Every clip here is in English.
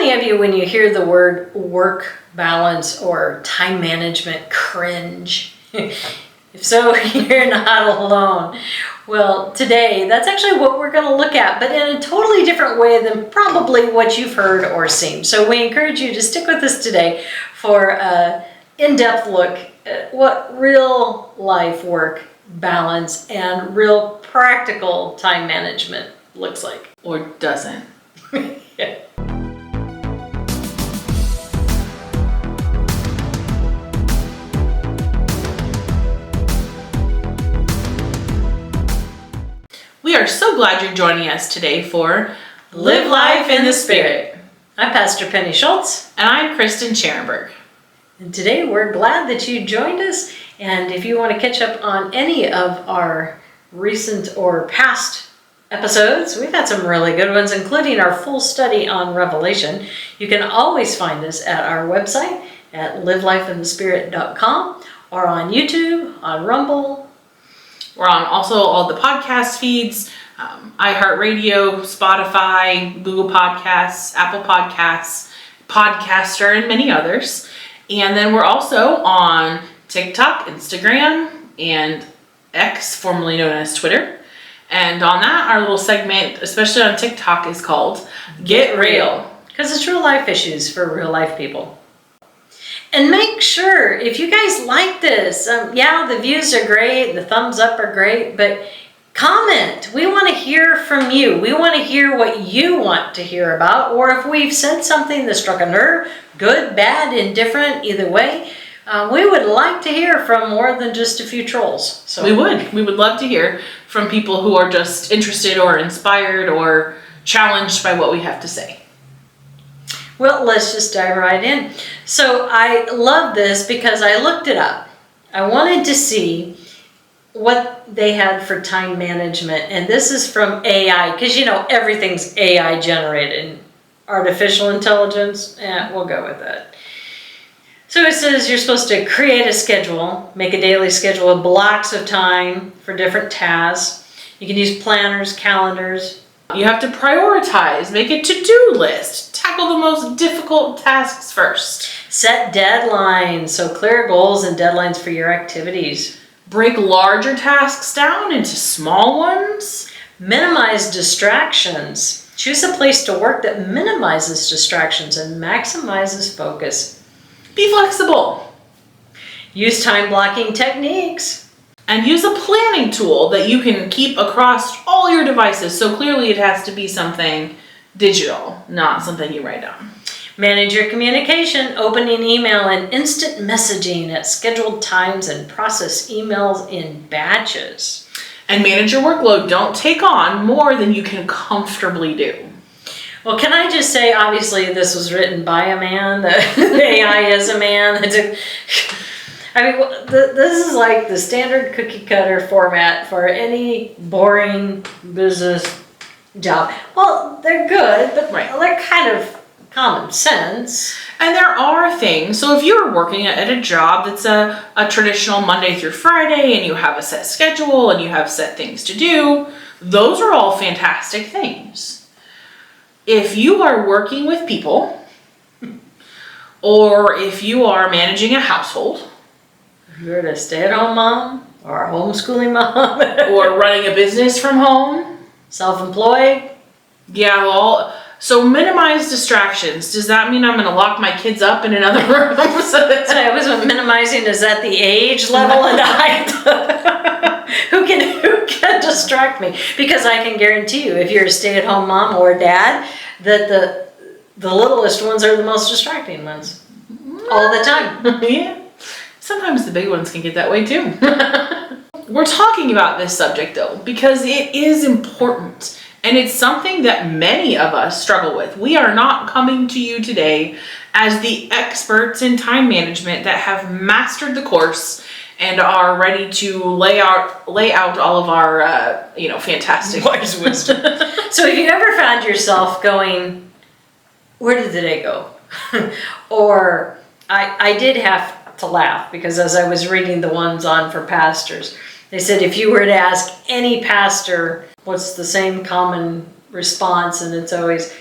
many of you, when you hear the word work balance or time management, cringe? If so, you're not alone. Well, today, that's actually what we're going to look at, but in a totally different way than probably what you've heard or seen. So we encourage you to stick with us today for an in-depth look at what real life work balance and real practical time management looks like. Or doesn't. Yeah. We are so glad you're joining us today for Live Life in the Spirit. I'm Pastor Penny Schulz. And I'm Kristen Scharrenberg. And today we're glad that you joined us. And if you want to catch up on any of our recent or past episodes, we've had some really good ones, including our full study on Revelation. You can always find us at our website at livelifeinthespirit.com or on YouTube, on Rumble. We're on also all the podcast feeds, iHeartRadio, Spotify, Google Podcasts, Apple Podcasts, Podcaster, and many others. And then we're also on TikTok, Instagram, and X, formerly known as Twitter. And on that, our little segment, especially on TikTok, is called Get Real. Because it's real life issues for real life people. And make sure, if you guys like this, the views are great, the thumbs up are great, but comment. We want to hear from you. We want to hear what you want to hear about, or if we've said something that struck a nerve, good, bad, indifferent, either way. We would like to hear from more than just a few trolls. So we would love to hear from people who are just interested or inspired or challenged by what we have to say. Well, let's just dive right in. So I love this because I looked it up. I wanted to see what they had for time management. And this is from AI, because everything's AI generated. Artificial intelligence, we'll go with that. So it says you're supposed to create a schedule, make a daily schedule with blocks of time for different tasks. You can use planners, calendars. You have to prioritize, make a to-do list, tackle the most difficult tasks first. Set deadlines, so clear goals and deadlines for your activities. Break larger tasks down into small ones. Minimize distractions. Choose a place to work that minimizes distractions and maximizes focus. Be flexible. Use time blocking techniques. And use a planning tool that you can keep across all your devices. So clearly it has to be something digital, not something you write down. Manage your communication, opening email and instant messaging at scheduled times, and process emails in batches. And manage your workload. Don't take on more than you can comfortably do. Well, can I just say, obviously this was written by a man, the AI is a man. This is like the standard cookie cutter format for any boring business job. Well, they're good, but they're kind of common sense. And there are things. So if you're working at a job that's a traditional Monday through Friday, and you have a set schedule and you have set things to do, those are all fantastic things. If you are working with people, or if you are managing a household, you're a stay-at-home mom or a homeschooling mom or running a business from home, self-employed. Yeah, well, so minimize distractions. Does that mean I'm going to lock my kids up in another room? I was minimizing, is that the age level and height? Who can distract me? Because I can guarantee you, if you're a stay-at-home mom or dad, that the littlest ones are the most distracting ones all the time. Yeah. Sometimes the big ones can get that way too. We're talking about this subject though, because it is important and it's something that many of us struggle with. We are not coming to you today as the experts in time management that have mastered the course and are ready to lay out all of our, fantastic wise wisdom. So if you ever found yourself going, where did the day go? Or I did have to laugh because as I was reading the ones on for pastors, they said if you were to ask any pastor what's the same common response, and it's always,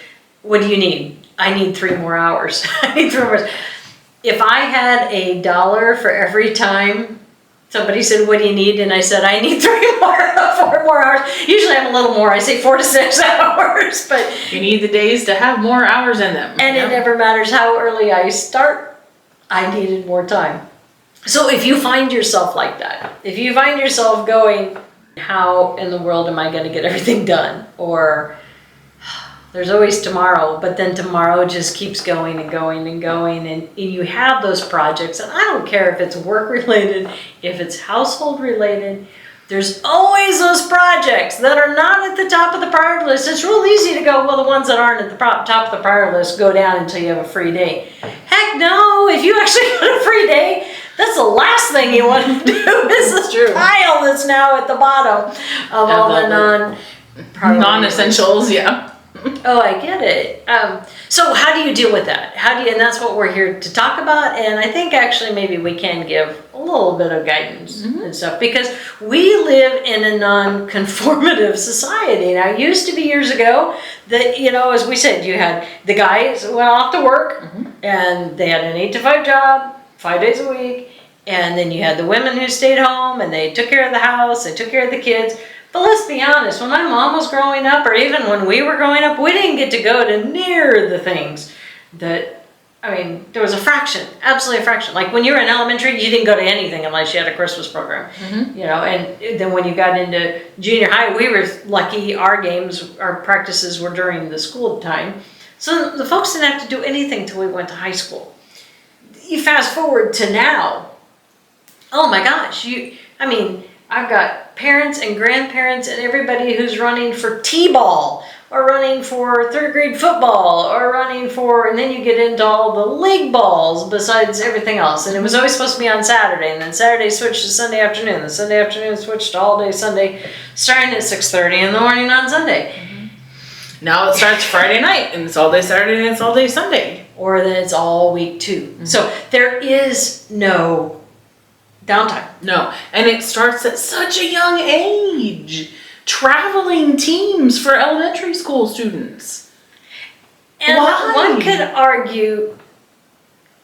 what do you need? I need 3 more hours. I need 3 more hours. If I had $1 for every time somebody said, what do you need? And I said, I need 4 more hours. Usually I'm a little more. I say 4 to 6 hours, but. You need the days to have more hours in them. And it never matters how early I start, I needed more time. So if you find yourself like that, if you find yourself going, how in the world am I going to get everything done? Or there's always tomorrow, but then tomorrow just keeps going and going and going. And you have those projects, and I don't care if it's work related, if it's household related, there's always those projects that are not at the top of the priority list. It's real easy to go, well, the ones that aren't at the top of the priority list go down until you have a free day. Heck no, if you actually got a free day, that's the last thing you want to do is this pile that's now at the bottom of all the non-essentials, yeah. Oh, I get it. So how do you deal with that? And that's what we're here to talk about. And I think actually maybe we can give a little bit of guidance and stuff, because we live in a non-conformative society. Now, it used to be years ago that, as we said, you had the guys who went off to work and they had an 8 to 5 job, 5 days a week. And then you had the women who stayed home and they took care of the house, they took care of the kids. But let's be honest, when my mom was growing up, or even when we were growing up, we didn't get to go to near the things that, there was a fraction, absolutely a fraction. Like when you were in elementary, you didn't go to anything unless you had a Christmas program, and then when you got into junior high, we were lucky our practices were during the school time. So the folks didn't have to do anything till we went to high school. You fast forward to now, oh my gosh, I've got parents and grandparents and everybody who's running for T-ball or running for 3rd grade football or and then you get into all the league balls besides everything else. And it was always supposed to be on Saturday, and then Saturday switched to Sunday afternoon. The Sunday afternoon switched to all day Sunday, starting at 6:30 in the morning on Sunday. Now it starts Friday night, and it's all day Saturday, and it's all day Sunday. Or then it's all week too. So there is no downtime. No, and it starts at such a young age. Traveling teams for elementary school students. And one could argue,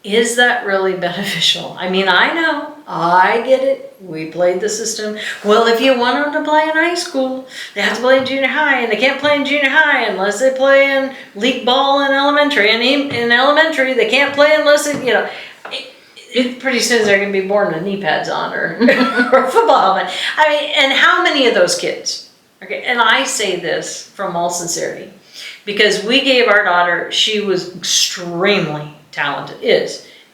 is that really beneficial? I know, I get it. We played the system. Well, if you want them to play in high school, they have to play in junior high, and they can't play in junior high unless they play in league ball in elementary. And in elementary, they can't play unless pretty soon they're going to be born with knee pads on or a football helmet. And how many of those kids? Okay, and I say this from all sincerity, because we gave our daughter, she was extremely talented,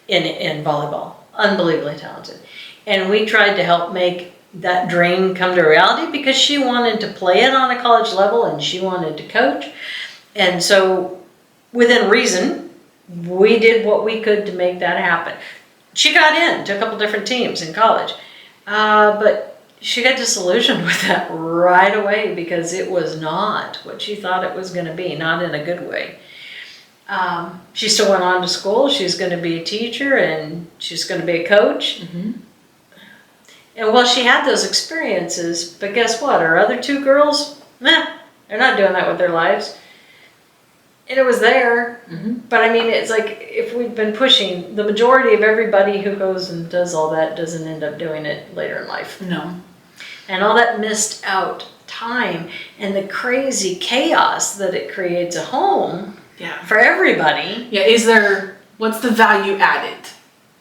in volleyball, unbelievably talented. And we tried to help make that dream come to reality because she wanted to play it on a college level and she wanted to coach. And so within reason, we did what we could to make that happen. She got to a couple different teams in college, but she got disillusioned with that right away because it was not what she thought it was going to be, not in a good way. She still went on to school. She's going to be a teacher and she's going to be a coach. And well, she had those experiences, but guess what? Her other 2 girls, they're not doing that with their lives. And it was there, but it's like if we've been pushing, the majority of everybody who goes and does all that doesn't end up doing it later in life. No. And all that missed out time and the crazy chaos that it creates at home for everybody. Yeah, what's the value added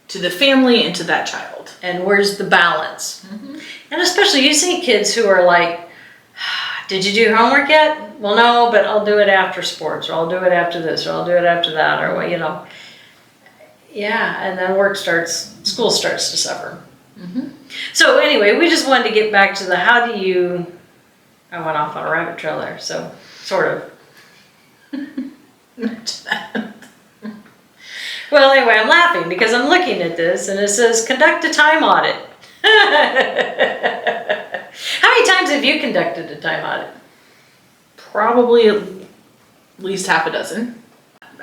to the family and to that child? And where's the balance? And especially you see kids who are like, did you do your homework yet? Well, no, but I'll do it after sports, or I'll do it after this, or I'll do it after that, or Yeah, and then school starts to suffer. So anyway, we just wanted to get back to I went off on a rabbit trail there, so sort of. Well, anyway, I'm laughing because I'm looking at this and it says conduct a time audit. How many times have you conducted a time audit? Probably at least half a dozen.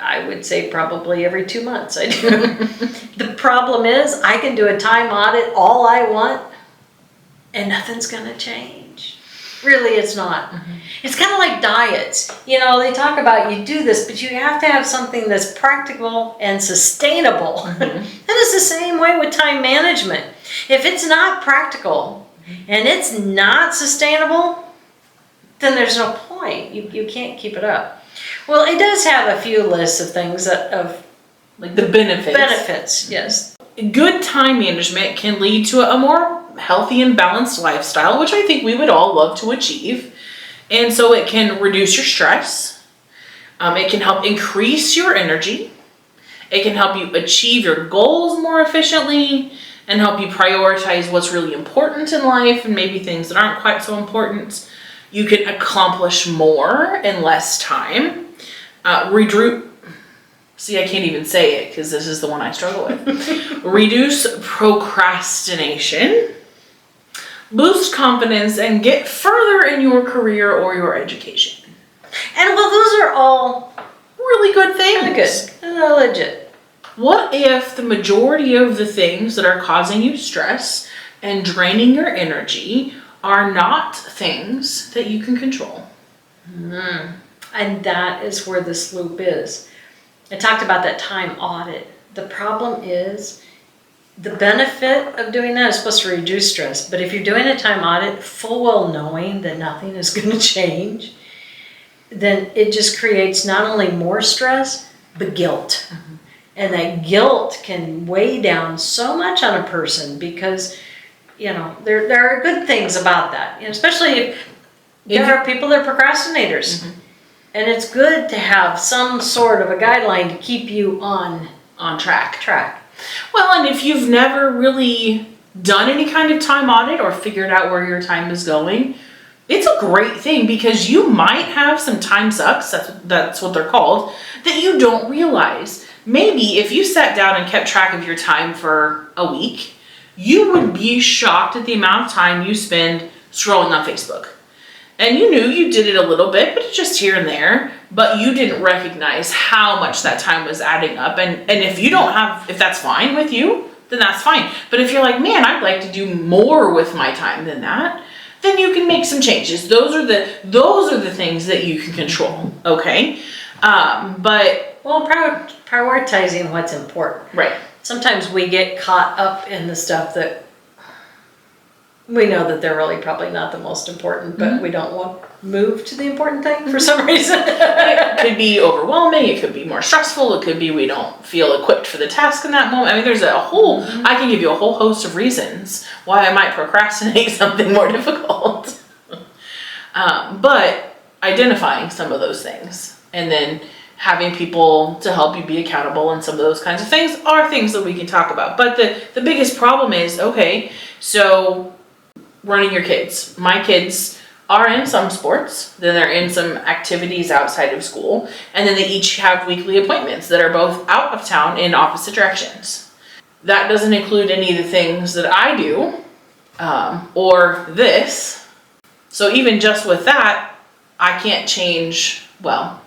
I would say probably every 2 months I do. The problem is I can do a time audit all I want and nothing's going to change. Really, it's not. It's kind of like diets. You know, they talk about you do this, but you have to have something that's practical and sustainable. And it's the same way with time management. If it's not practical and it's not sustainable, then there's no point. You can't keep it up. Well, it does have a few lists of things of like the benefits. Benefits, yes. Good time management can lead to a more healthy and balanced lifestyle, which I think we would all love to achieve. And so it can reduce your stress. It can help increase your energy. It can help you achieve your goals more efficiently and help you prioritize what's really important in life and maybe things that aren't quite so important. You can accomplish more in less time. See, I can't even say it because this is the one I struggle with. Reduce procrastination, boost confidence, and get further in your career or your education. And well, those are all really good things. Really good. And legit. What if the majority of the things that are causing you stress and draining your energy are not things that you can control? And that is where this loop is. I talked about that time audit. The problem is the benefit of doing that is supposed to reduce stress. But if you're doing a time audit full well knowing that nothing is going to change, then it just creates not only more stress, but guilt. And that guilt can weigh down so much on a person because, you know, there are good things about that. You know, especially if there are people that are procrastinators. And it's good to have some sort of a guideline to keep you on track. Well, and if you've never really done any kind of time audit or figured out where your time is going, it's a great thing because you might have some time sucks, that's what they're called, that you don't realize. Maybe if you sat down and kept track of your time for a week, you would be shocked at the amount of time you spend scrolling on Facebook. And you knew you did it a little bit, but just here and there, but you didn't recognize how much that time was adding up. And if that's fine with you, then that's fine. But if you're like, man, I'd like to do more with my time than that, then you can make some changes. Those are the things that you can control, okay? Prioritizing what's important. Right. Sometimes we get caught up in the stuff that we know that they're really probably not the most important, but we don't want to move to the important thing for some reason. It could be overwhelming. It could be more stressful. It could be we don't feel equipped for the task in that moment. I mean, there's a whole, I can give you a whole host of reasons why I might procrastinate something more difficult. But identifying some of those things and then having people to help you be accountable and some of those kinds of things are things that we can talk about. But the biggest problem is, okay, so running your kids. My kids are in some sports, then they're in some activities outside of school, and then they each have weekly appointments that are both out of town in opposite directions. That doesn't include any of the things that I do, or this. So even just with that, I can't change, I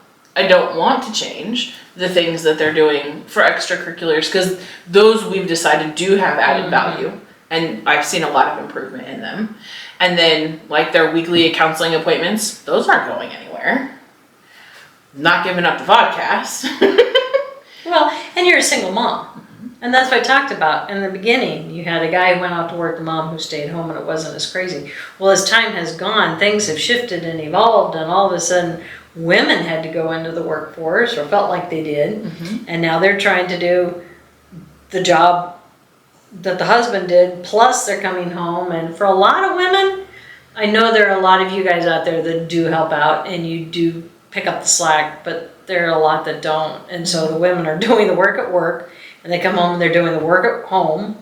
don't want to change the things that they're doing for extracurriculars because those we've decided do have added value. And I've seen a lot of improvement in them. And then like their weekly counseling appointments, those aren't going anywhere. Not giving up the vodcast. Well, and you're a single mom. And that's what I talked about in the beginning. You had a guy who went out to work, the mom who stayed home, and it wasn't as crazy. Well, as time has gone, things have shifted and evolved, and all of a sudden women had to go into the workforce or felt like they did. And now they're trying to do the job that the husband did, plus they're coming home. And for a lot of women, I know there are a lot of you guys out there that do help out and you do pick up the slack, but there are a lot that don't. And so the women are doing the work at work and they come home and they're doing the work at home.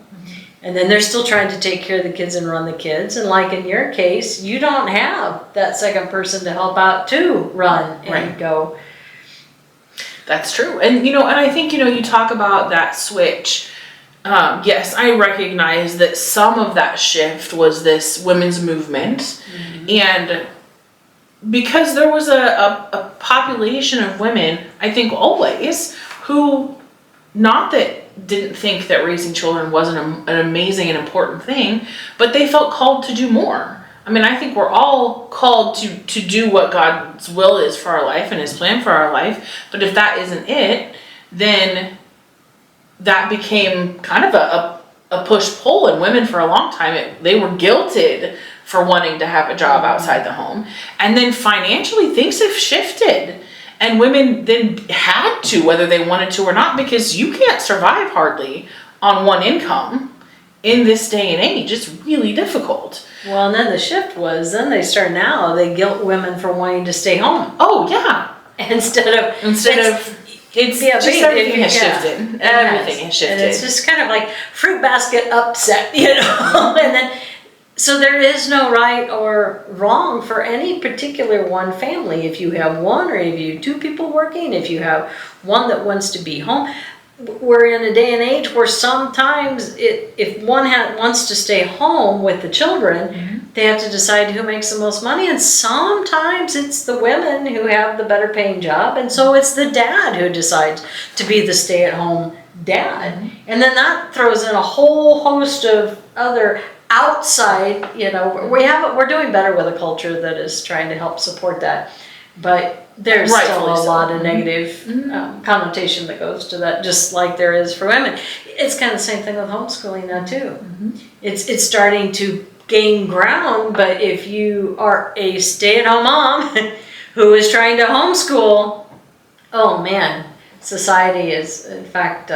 And then they're still trying to take care of the kids and run the kids. And like in your case, you don't have that second person to help out to run and go. That's true. And, and I think, you talk about that switch. Yes, I recognize that some of that shift was this women's movement. And because there was a population of women, I think always, who not that didn't think that raising children wasn't an amazing and important thing, but they felt called to do more. I mean, I think we're all called to do what God's will is for our life and his plan for our life. But if that isn't it, then that became kind of a push-pull in women for a long time. They were guilted for wanting to have a job outside the home. And then financially, things have shifted. And women then had to, whether they wanted to or not, because you can't survive hardly on one income in this day and age. It's really difficult. Well, and then the shift was, then they guilt women for wanting to stay home. Oh, yeah. Everything has shifted. Everything has shifted. And it's just kind of like fruit basket upset, and then, so there is no right or wrong for any particular one family. If you have one, or if you have two people working, if you have one that wants to be home. We're in a day and age where sometimes if one wants to stay home with the children, they have to decide who makes the most money, and sometimes it's the women who have the better paying job, and so it's the dad who decides to be the stay-at-home dad. And then that throws in a whole host of other outside, we're doing better with a culture that is trying to help support that, but there's still a lot of negative connotation that goes to that, just like there is for women. It's kind of the same thing with homeschooling now too. It's starting to gain ground, but if you are a stay-at-home mom who is trying to homeschool, oh man, society is, in fact,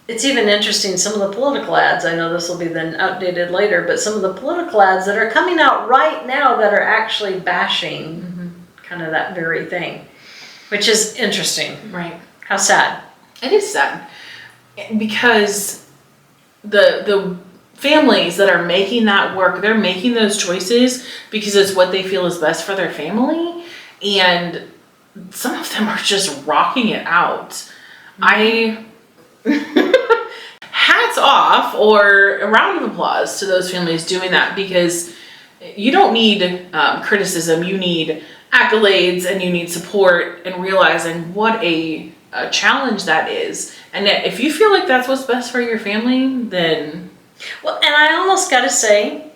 it's even interesting, some of the political ads, I know this will be then outdated later, but some of the political ads that are coming out right now that are actually bashing kind of that very thing, which is interesting. Right. How sad. It is sad. Because the families that are making that work, they're making those choices because it's what they feel is best for their family. And some of them are just rocking it out. Hats off, or a round of applause to those families doing that, because you don't need criticism, you need accolades, and you need support, and realizing what a challenge that is. And that if you feel like that's what's best for your family, then... Well, and I almost got to say,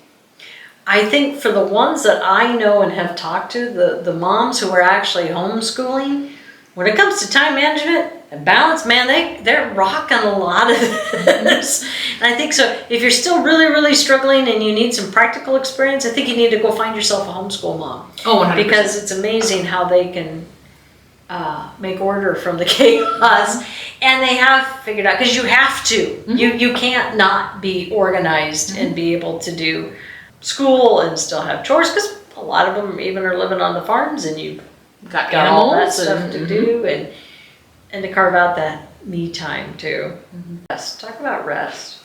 I think for the ones that I know and have talked to, the moms who are actually homeschooling, when it comes to time management and balance, man, they're rocking a lot of this. And I think so. If you're still really, really struggling and you need some practical experience, I think you need to go find yourself a homeschool mom. Oh, 100%. Because it's amazing how they can make order from the chaos, and they have figured out, because you have to. You can't not be organized and be able to do school and still have chores, because a lot of them even are living on the farms, and you've got all that stuff to do, and to carve out that me time too. Rest. Talk about rest,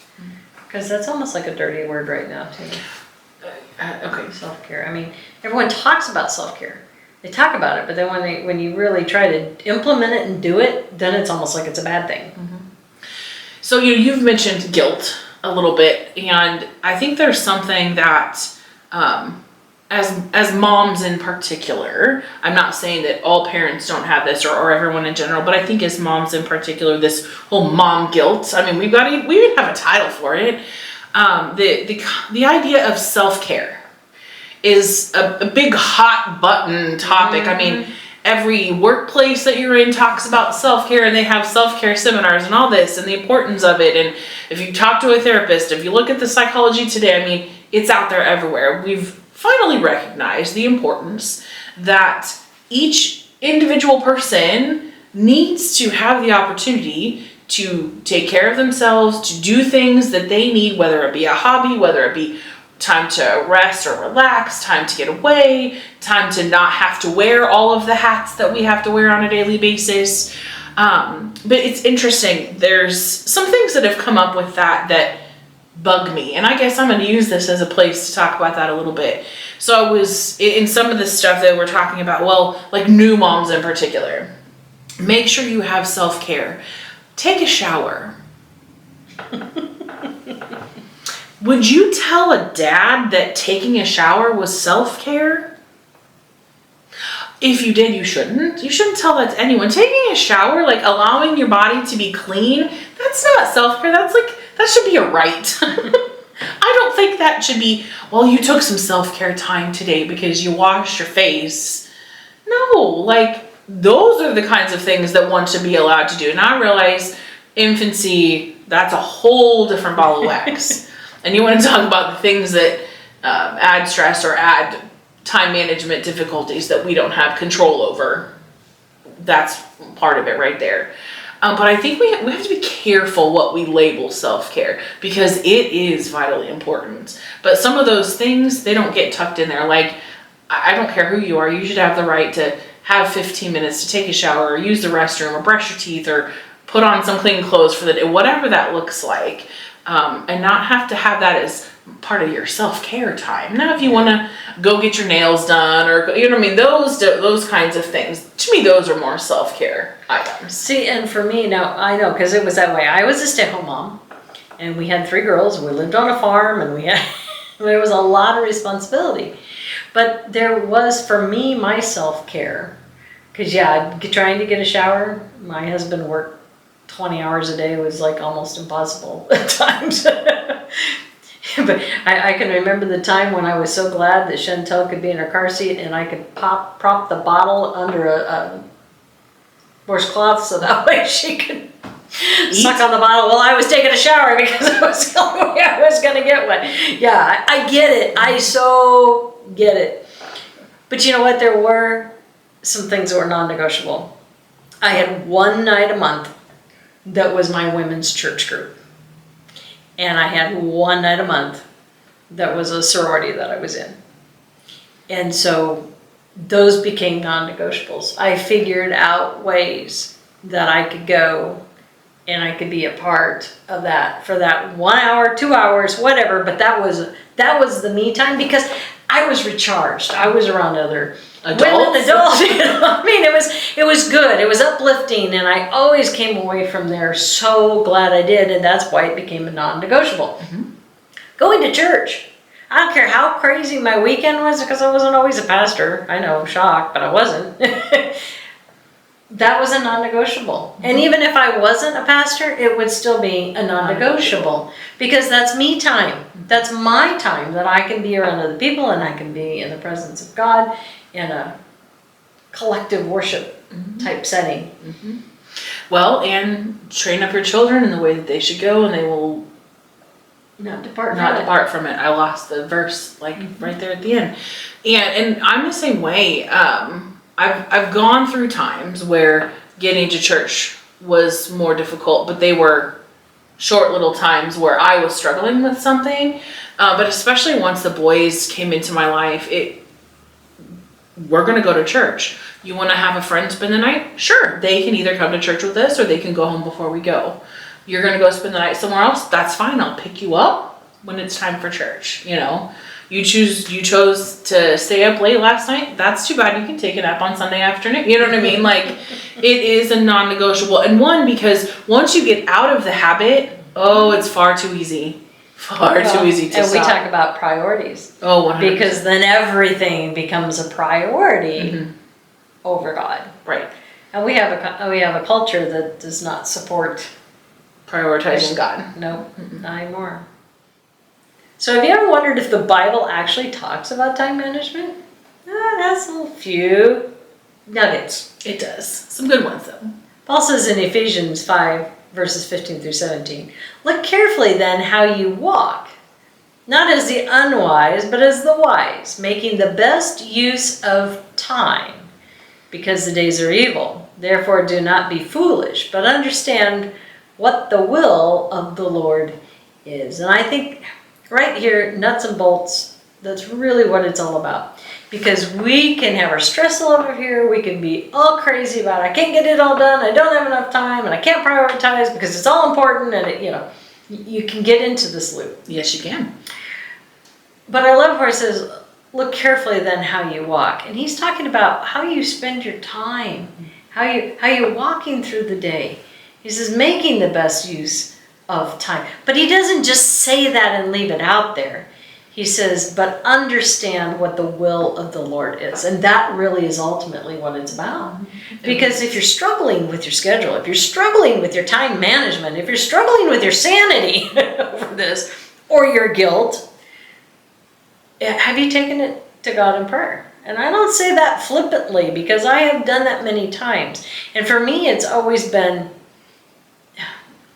because that's almost like a dirty word right now too. Okay. Self-care. I mean, everyone talks about self-care. They talk about it, but then when you really try to implement it and do it, then it's almost like it's a bad thing. So you've mentioned guilt a little bit, and I think there's something that as moms in particular, I'm not saying that all parents don't have this, or everyone in general, but I think as moms in particular, this whole mom guilt, I mean, we even have a title for it. The idea of self-care is a big hot button topic. I mean, every workplace that you're in talks about self-care, and they have self-care seminars and all this, and the importance of it. And if you talk to a therapist, if you look at the psychology today, I mean, it's out there everywhere. We've finally recognized the importance that each individual person needs to have the opportunity to take care of themselves, to do things that they need, whether it be a hobby, whether it be time to rest or relax, time to get away, time to not have to wear all of the hats that we have to wear on a daily basis. But it's interesting. There's some things that have come up with that bug me. And I guess I'm going to use this as a place to talk about that a little bit. So I was in some of the stuff that we're talking about, well, like new moms in particular, make sure you have self-care. Take a shower. Would you tell a dad that taking a shower was self-care? If you did, you shouldn't. You shouldn't tell that to anyone. Taking a shower, like allowing your body to be clean, that's not self-care. That's like, that should be a right. I I don't think that should be, well, you took some self-care time today because you washed your face. No, like, those are the kinds of things that one should be allowed to do. And I realize infancy, that's a whole different ball of wax. And you want to talk about the things that add stress or add time management difficulties that we don't have control over. That's part of it right there. But I think we have to be careful what we label self-care, because it is vitally important. But some of those things, they don't get tucked in there. Like, I don't care who you are, you should have the right to have 15 minutes to take a shower or use the restroom or brush your teeth or put on some clean clothes for the day, whatever that looks like, and not have to have that as part of your self-care time. Now, if you want to go get your nails done or, you know what I mean, those kinds of things, to me, those are more self-care items. See, and for me, now, I know, because it was that way. I was a stay-at-home mom, and we had 3 girls, we lived on a farm, and there was a lot of responsibility. But there was, for me, my self-care, because, trying to get a shower, my husband worked 20 hours a day, was like almost impossible at times. But I can remember the time when I was so glad that Chantel could be in her car seat and I could prop the bottle under a washcloth so that way she could suck on the bottle while I was taking a shower, because it was the only way I was going to get one. Yeah, I get it. I so get it. But you know what? There were some things that were non-negotiable. I had one night a month that was my women's church group. And I had one night a month that was a sorority that I was in. And so those became non-negotiables. I figured out ways that I could go and I could be a part of that for that 1 hour, 2 hours, whatever. But that was the me time, because I was recharged. I was around other adults. You know? I mean, it was good. It was uplifting, and I always came away from there so glad I did, and that's why it became a non-negotiable. Mm-hmm. Going to church. I don't care how crazy my weekend was, because I wasn't always a pastor. I know, shock, but I wasn't. That was a non-negotiable. Mm-hmm. And even if I wasn't a pastor, it would still be a non-negotiable, because that's me time. That's my time that I can be around other people, and I can be in the presence of God in a collective worship type setting. Mm-hmm. Well, and train up your children in the way that they should go, and they will not depart from it. I lost the verse right there at the end. And I'm the same way. I've gone through times where getting to church was more difficult, but they were short little times where I was struggling with something. But especially once the boys came into my life, we're going to go to church. You want to have a friend spend the night? Sure. They can either come to church with us or they can go home before we go. You're going to go spend the night somewhere else? That's fine. I'll pick you up when it's time for church. You know, you chose to stay up late last night. That's too bad. You can take a nap on Sunday afternoon. You know what I mean? Like, it is a non-negotiable. And because once you get out of the habit, it's far too easy. Too easy to and stop. We talk about priorities. 100%. Because then everything becomes a priority over God. Right. And we have a culture that does not support prioritizing God. No, not anymore. So have you ever wondered if the Bible actually talks about time management? That's a few nuggets. It does. Some good ones, though. Paul says in Ephesians 5, verses 15 through 17, "Look carefully then how you walk, not as the unwise, but as the wise, making the best use of time, because the days are evil. Therefore do not be foolish, but understand what the will of the Lord is." And I think right here, nuts and bolts, that's really what it's all about. Because we can have our stress all over here, we can be all crazy about, I can't get it all done, I don't have enough time, and I can't prioritize because it's all important, and you can get into this loop. Yes, you can. But I love where it says, look carefully then how you walk. And he's talking about how you spend your time, how you're walking through the day. He says, making the best use of time. But he doesn't just say that and leave it out there. He says, but understand what the will of the Lord is. And that really is ultimately what it's about. Because if you're struggling with your schedule, if you're struggling with your time management, if you're struggling with your sanity over this, or your guilt, have you taken it to God in prayer? And I don't say that flippantly, because I have done that many times. And for me, it's always been,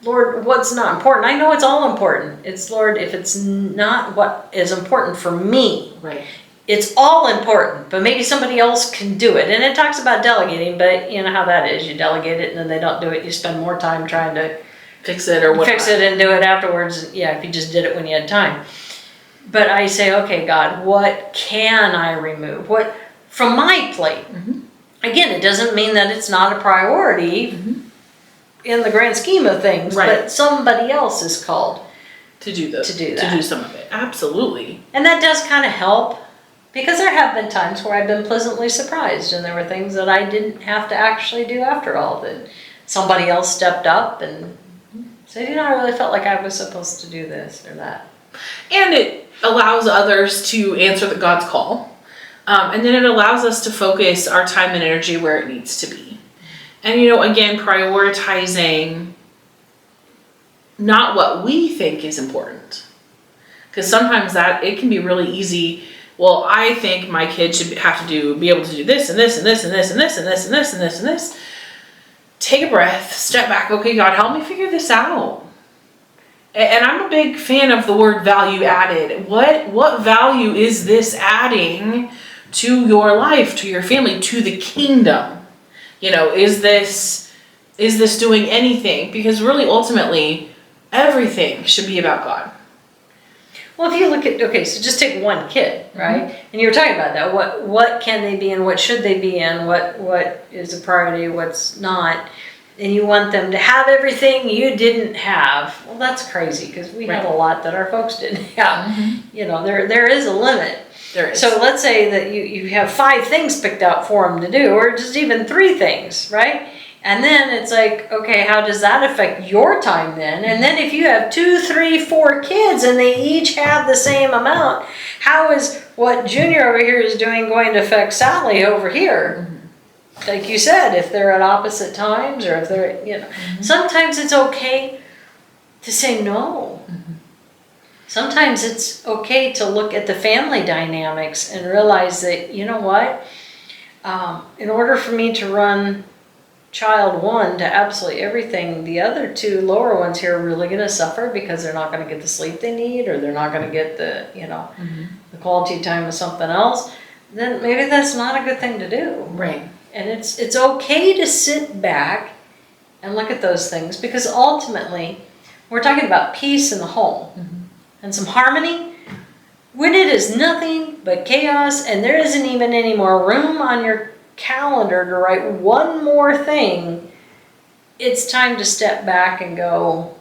Lord, what's not important? I know it's all important. It's, Lord, if it's not what is important for me, Right. it's all important, but maybe somebody else can do it. And it talks about delegating, but you know how that is. You delegate it and then they don't do it. You spend more time trying to Fix it or whatnot. fix it and do it afterwards. Yeah, if you just did it when you had time. But I say, okay, God, what can I remove? What from my plate? Mm-hmm. Again, it doesn't mean that it's not a priority in the grand scheme of things, Right. but somebody else is called To do that. to do some of it. Absolutely. And that does kind of help, because there have been times where I've been pleasantly surprised, and there were things that I didn't have to actually do after all, that somebody else stepped up and said, you know, I really felt like I was supposed to do this or that. And it allows others to answer God's call. And then it allows us to focus our time and energy where it needs to be. And, you know, again, prioritizing not what we think is important. Because sometimes that it can be really easy. Well, I think my kid should have to be able to do this and this and this and this and this and this and this and this and this. Take a breath, step back. Okay, God, help me figure this out. And I'm a big fan of the word value added. What value is this adding to your life, to your family, to the kingdom? You know, is this doing anything? Because really, ultimately, everything should be about God. Well, if you look at, okay, so just take one kid, right? Mm-hmm. And you were talking about that. What can they be in? What should they be in? What is a priority? What's not? And you want them to have everything you didn't have. Well, that's crazy, because we have a lot that our folks didn't have. Mm-hmm. You know, there is a limit. There is. So let's say that you have 5 things picked out for them to do, or just even 3 things, right? And then it's like, okay, how does that affect your time then? And then if you have 2, 3, 4 kids and they each have the same amount, how is what Junior over here is doing going to affect Sally over here? Mm-hmm. Like you said, if they're at opposite times, or if they're, you know, sometimes it's okay to say no. Mm-hmm. Sometimes it's okay to look at the family dynamics and realize that, you know what, in order for me to run child 1 to absolutely everything, the other 2 lower ones here are really going to suffer, because they're not going to get the sleep they need, or they're not going to get the, you know, the quality time with something else. Then maybe that's not a good thing to do. Right. And it's okay to sit back and look at those things, because ultimately we're talking about peace in the home and some harmony. When it is nothing but chaos and there isn't even any more room on your calendar to write one more thing, it's time to step back and go,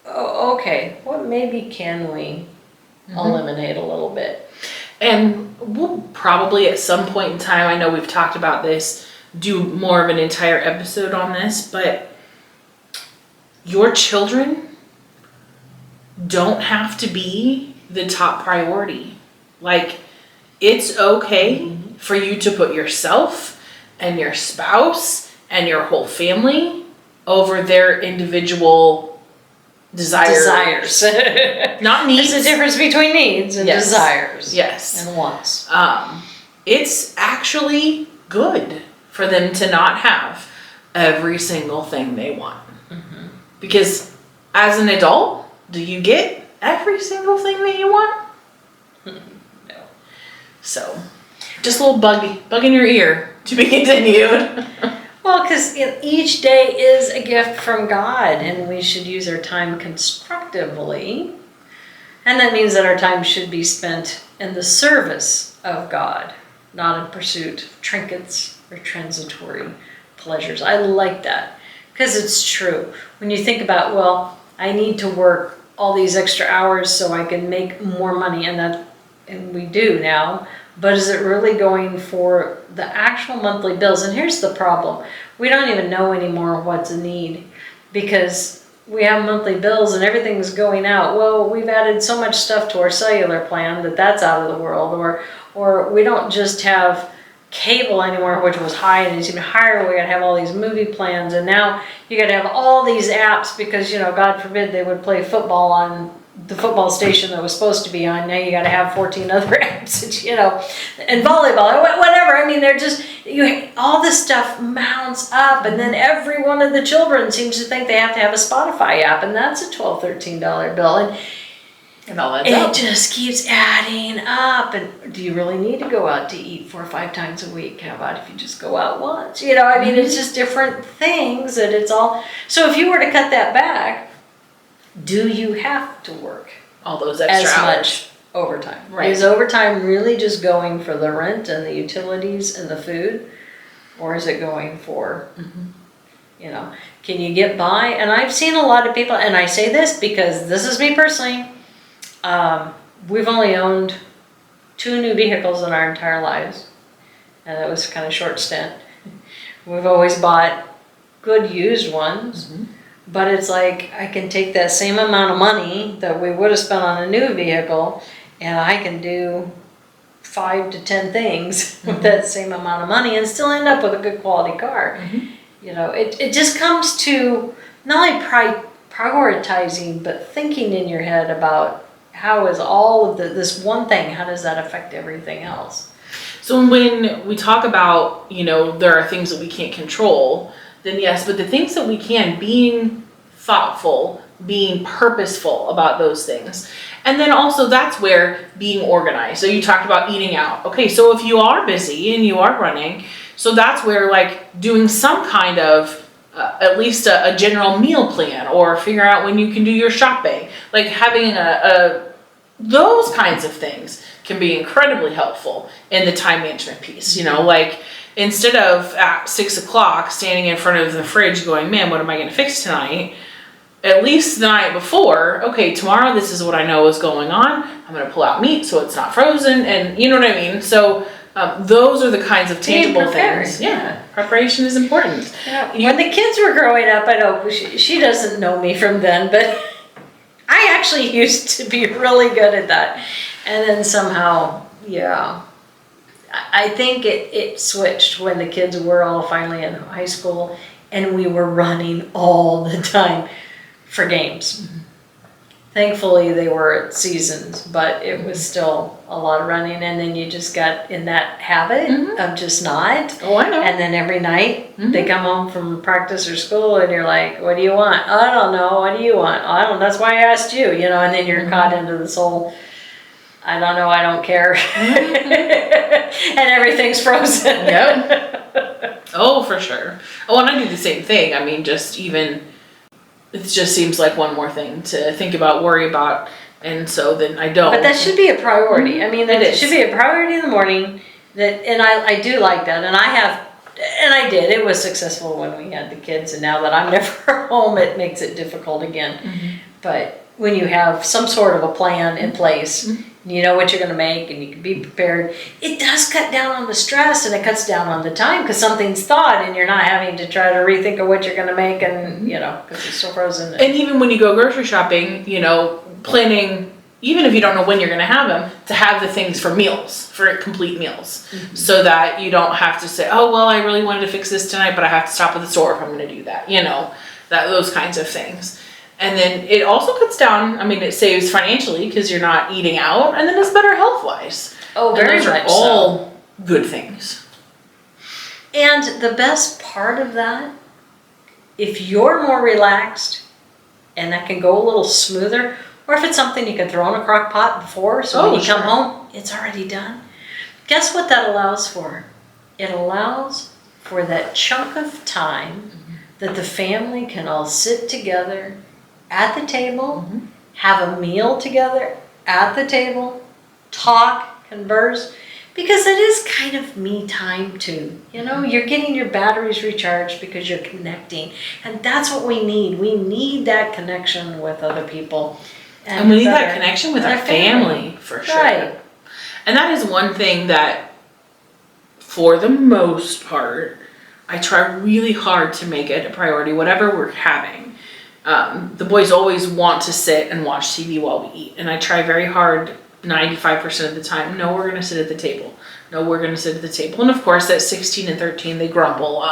oh, okay, what maybe can we eliminate a little bit? And we'll probably at some point in time, I know we've talked about this, do more of an entire episode on this, but your children don't have to be the top priority. Like, it's okay for you to put yourself and your spouse and your whole family over their individual desires. Not needs. There's a difference between needs and desires. Yes. And wants. It's actually good for them to not have every single thing they want. Mm-hmm. Because as an adult, do you get every single thing that you want? No. So, just a little bug in your ear to be continued. Well, because each day is a gift from God, and we should use our time constructively. And that means that our time should be spent in the service of God, not in pursuit of trinkets or transitory pleasures. I like that, because it's true. When you think about, well, I need to work all these extra hours so I can make more money, and we do now. But is it really going for the actual monthly bills? And here's the problem. We don't even know anymore what's a need, because we have monthly bills and everything's going out. Well, we've added so much stuff to our cellular plan that's out of the world. Or we don't just have cable anymore, which was high, and it's even higher. We gotta have all these movie plans, and now you gotta have all these apps because, you know, God forbid they would play football on the football station that was supposed to be on. Now you got to have 14 other apps, and volleyball, whatever. I mean, they're just, all this stuff mounts up, and then every one of the children seems to think they have to have a Spotify app, and that's a $12, $13 bill. And all adds up. It just keeps adding up. And do you really need to go out to eat 4 or 5 times a week? How about if you just go out once? I mean, it's just different things that it's all. So if you were to cut that back, do you have to work all those extra as hours? Much overtime? Right. Is overtime really just going for the rent and the utilities and the food? Or is it going for, can you get by? And I've seen a lot of people, and I say this because this is me personally. We've only owned 2 new vehicles in our entire lives, and that was kind of short stint. We've always bought good used ones, but it's like I can take that same amount of money that we would have spent on a new vehicle, and I can do 5 to 10 things with that same amount of money and still end up with a good quality car. It just comes to not only prioritizing, but thinking in your head about how is all of this one thing, how does that affect everything else? So when we talk about, there are things that we can't control, then yes, but the things that we can, being thoughtful, being purposeful about those things. And then also that's where being organized. So you talked about eating out. Okay, so if you are busy and you are running, so that's where like doing some kind of at least a general meal plan, or figure out when you can do your shopping, like having those kinds of things can be incredibly helpful in the time management piece. Like instead of at 6 o'clock standing in front of the fridge going, man, what am I going to fix tonight? At least the night before, okay, tomorrow this is what I know is going on. I'm going to pull out meat so it's not frozen, and you know what I mean? So those are the kinds of tangible things. Yeah, preparation is important. Yeah. When the kids were growing up, I know she doesn't know me from then, but I actually used to be really good at that. And then somehow, I think it switched when the kids were all finally in high school and we were running all the time for games. Thankfully, they were at seasons, but it was still a lot of running. And then you just got in that habit of just not. Oh, I know. And then every night they come home from practice or school and you're like, what do you want? I don't know. What do you want? I don't know. That's why I asked you, And then you're caught into this whole, I don't know, I don't care. And everything's frozen. Yep. Oh, for sure. Oh, and I do the same thing. I mean, it just seems like one more thing to think about, worry about, and so then I don't. But that should be a priority. I mean, it should be a priority in the morning. And I do like that. And I did. It was successful when we had the kids, and now that I'm never home, it makes it difficult again. But when you have some sort of a plan in place, you know what you're going to make, and you can be prepared, it does cut down on the stress, and it cuts down on the time because something's thawed and you're not having to try to rethink of what you're going to make, and because it's so frozen. And even when you go grocery shopping, planning, even if you don't know when you're going to have them, to have the things for meals, for complete meals, so that you don't have to say, oh, well, I really wanted to fix this tonight, but I have to stop at the store if I'm going to do that, those kinds of things. And then it also cuts down, it saves financially because you're not eating out, and then it's better health-wise. Oh, very much so. All good things. And the best part of that, if you're more relaxed and that can go a little smoother, or if it's something you can throw in a crock pot before, so when you come home, it's already done. Guess what that allows for? It allows for that chunk of time that the family can all sit together at the table, have a meal together at the table, talk, converse, because it is kind of me time too. You're getting your batteries recharged because you're connecting, and that's what we need. We need that connection with other people. And we need that connection with our family, for sure. Right. And that is one thing that, for the most part, I try really hard to make it a priority, whatever we're having. The boys always want to sit and watch TV while we eat. And I try very hard 95% of the time. No, we're going to sit at the table. No, we're going to sit at the table. And of course, at 16 and 13, they grumble.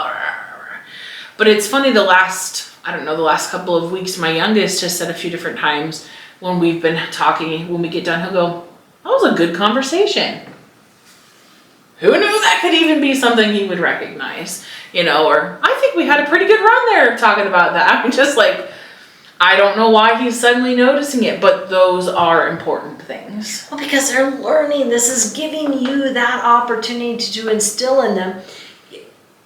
But it's funny, the last couple of weeks, my youngest has said a few different times, when we've been talking, when we get done, he'll go, that was a good conversation. Who knew that could even be something he would recognize, or I think we had a pretty good run there talking about that. I'm just like, I don't know why he's suddenly noticing it, but those are important things. Well, because they're learning. This is giving you that opportunity to instill in them.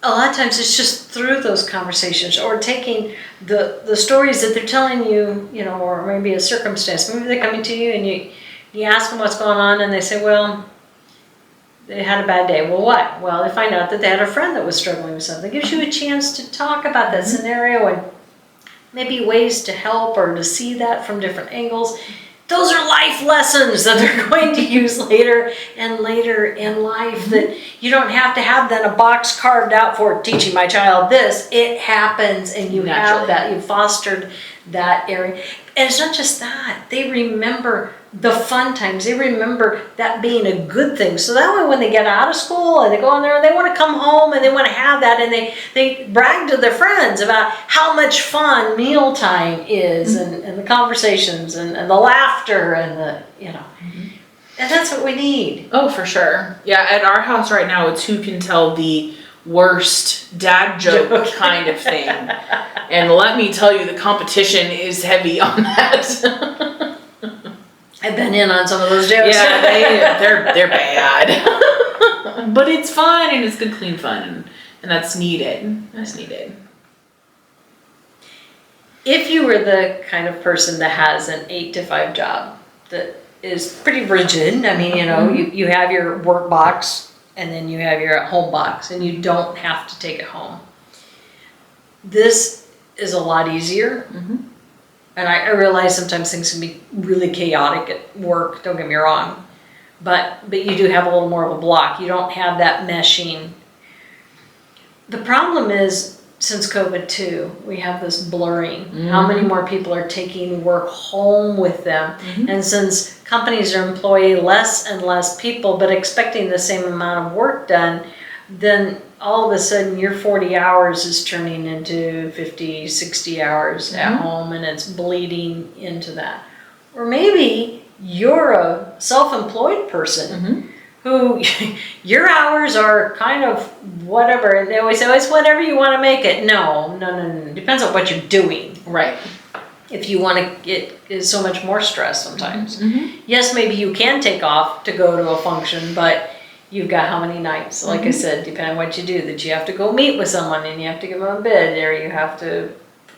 A lot of times it's just through those conversations, or taking the stories that they're telling you, or maybe a circumstance. Maybe they're coming to you and you ask them what's going on, and they say, well, they had a bad day. Well, what? Well, they find out that they had a friend that was struggling with something. It gives you a chance to talk about that scenario and maybe ways to help or to see that from different angles. Those are life lessons that they're going to use later and later in life, that you don't have to have then a box carved out for teaching my child this. It happens, and you have that. You fostered that area. And it's not just that. They remember the fun times. They remember that being a good thing. So that way when they get out of school and they go in there, they want to come home and they want to have that, and they brag to their friends about how much fun mealtime is, and the conversations and the laughter and the, and that's what we need. Oh, for sure. Yeah, at our house right now, it's who can tell the worst dad joke kind of thing. And let me tell you, the competition is heavy on that. I've been in on some of those jokes. Yeah, they're bad. But it's fun, and it's good, clean fun, and that's needed. That's needed. If you were the kind of person that has an 8-to-5 job that is pretty rigid, I mean, you have your work box and then you have your home box, and you don't have to take it home. This is a lot easier. And I realize sometimes things can be really chaotic at work, don't get me wrong. But you do have a little more of a block. You don't have that meshing. The problem is, since COVID too, we have this blurring. How many more people are taking work home with them? And since companies are employing less and less people, but expecting the same amount of work done, then all of a sudden your 40 hours is turning into 50, 60 hours at home, and it's bleeding into that. Or maybe you're a self-employed person who your hours are kind of whatever, and they always say, oh, it's whatever you want to make it. No. Depends on what you're doing. Right. If you want to get so much more stress sometimes. Yes, maybe you can take off to go to a function, but you've got how many nights, like I said, depending on what you do, that you have to go meet with someone, and you have to give them a bid, or you have to,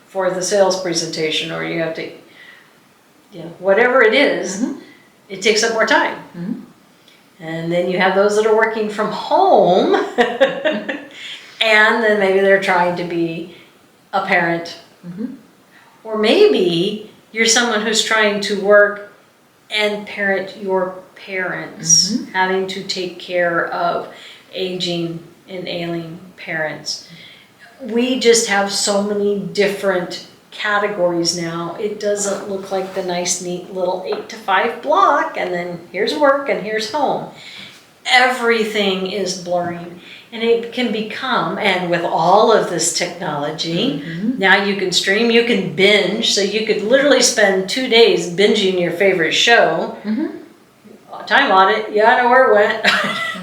for the sales presentation, or you have to, whatever it is, it takes up more time. And then you have those that are working from home, and then maybe they're trying to be a parent. Or maybe you're someone who's trying to work and parent your parents, having to take care of aging and ailing parents. We just have so many different categories now. It doesn't look like the nice, neat little 8-to-5 block, and then here's work and here's home. Everything is blurring, and it can become, and with all of this technology, now you can stream, you can binge, so you could literally spend 2 days binging your favorite show. Time audit, I know where it went.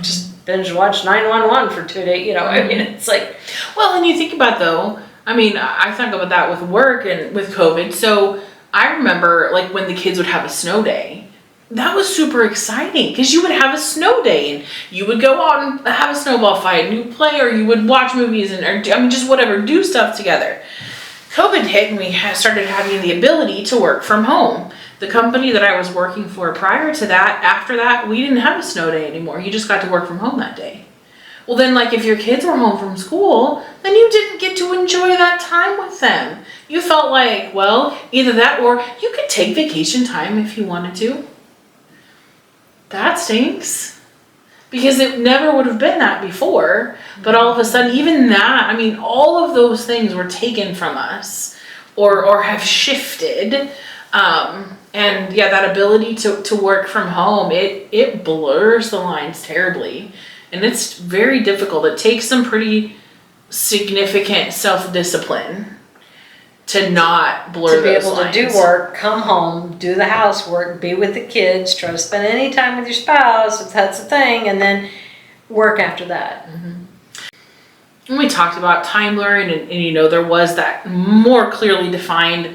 Just binge watch 911 for 2 days, I mean, it's like. Well, and you think about, though, I mean, I think about that with work and with COVID. So I remember, like, when the kids would have a snow day, that was super exciting, because you would have a snow day and you would go out and have a snowball fight and you play, or you would watch movies or just whatever, do stuff together. COVID hit, and we started having the ability to work from home. The company that I was working for prior to that, after that, we didn't have a snow day anymore. You just got to work from home that day. Well, then, like, if your kids were home from school, then you didn't get to enjoy that time with them. You felt like, well, either that or you could take vacation time if you wanted to. That stinks. Because it never would have been that before. But all of a sudden, even that, I mean, all of those things were taken from us or have shifted. And yeah, that ability to work from home, it blurs the lines terribly. And it's very difficult. It takes some pretty significant self-discipline to not blur to be those able lines. to do work, come home, do the housework, be with the kids, try to spend any time with your spouse if that's the thing, and then work after that. When we talked about time blurring, and you know, there was that more clearly defined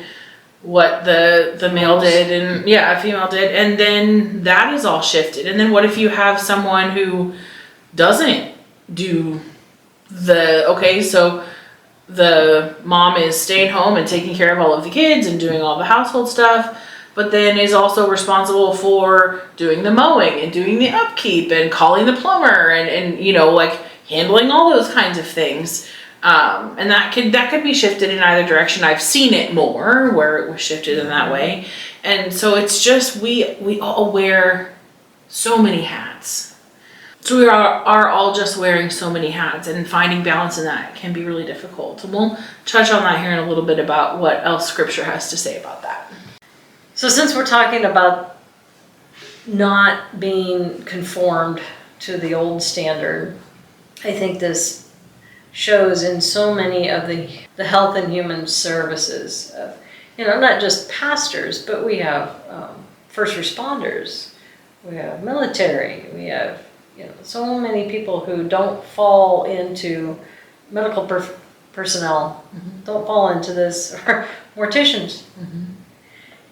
what the male did and a female did, and then that is all shifted. And then what if you have someone who doesn't do so the mom is staying home and taking care of all of the kids and doing all the household stuff, but then is also responsible for doing the mowing and doing the upkeep and calling the plumber and you know, like handling all those kinds of things. And that could be shifted in either direction. I've seen it more where it was shifted in that way. And so it's just, we all wear so many hats. So we are all just wearing so many hats, and finding balance in that can be really difficult. And we'll touch on that here in a little bit about what else scripture has to say about that. So since we're talking about not being conformed to the old standard, I think this shows in so many of the health and human services, you know, not just pastors, but we have first responders, we have military, we have, you know, so many people who don't fall into medical personnel, don't fall into this, or morticians.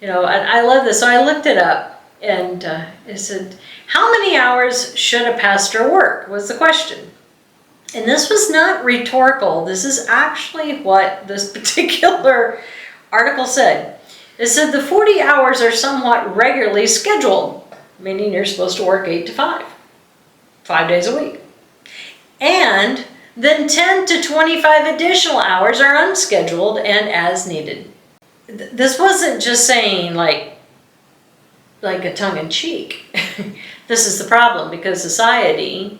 You know, and I love this. So I looked it up, and it said, how many hours should a pastor work, was the question. And this was not rhetorical. This is actually what this particular article said. It said the 40 hours are somewhat regularly scheduled, meaning you're supposed to work 8 to 5 days a week. And then 10 to 25 additional hours are unscheduled and as needed. This wasn't just saying like a tongue-in-cheek. This is the problem, because society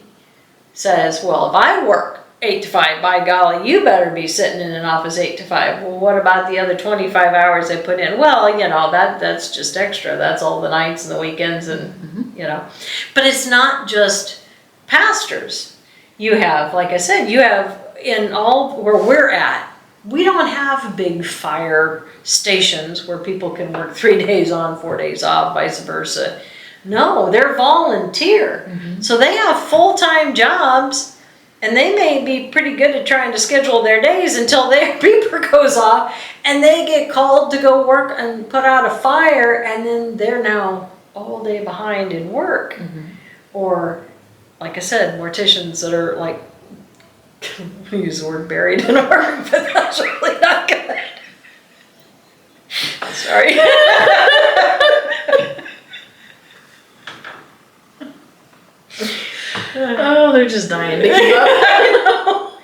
says, well, if I work 8 to 5, by golly, you better be sitting in an office 8 to 5. Well, what about the other 25 hours I put in? Well, you know, that's just extra. That's all the nights and the weekends and, you know. But it's not just pastors. You have, like I said, you have in all where we're at, we don't have big fire stations where people can work 3 days on, 4 days off, vice versa. No, they're volunteer. So they have full-time jobs, and they may be pretty good at trying to schedule their days until their beeper goes off and they get called to go work and put out a fire, and then they're now all day behind in work. Or, like I said, morticians that are like, we use the word buried in work, but that's really not good. Sorry. Oh, they're just dying to keep up.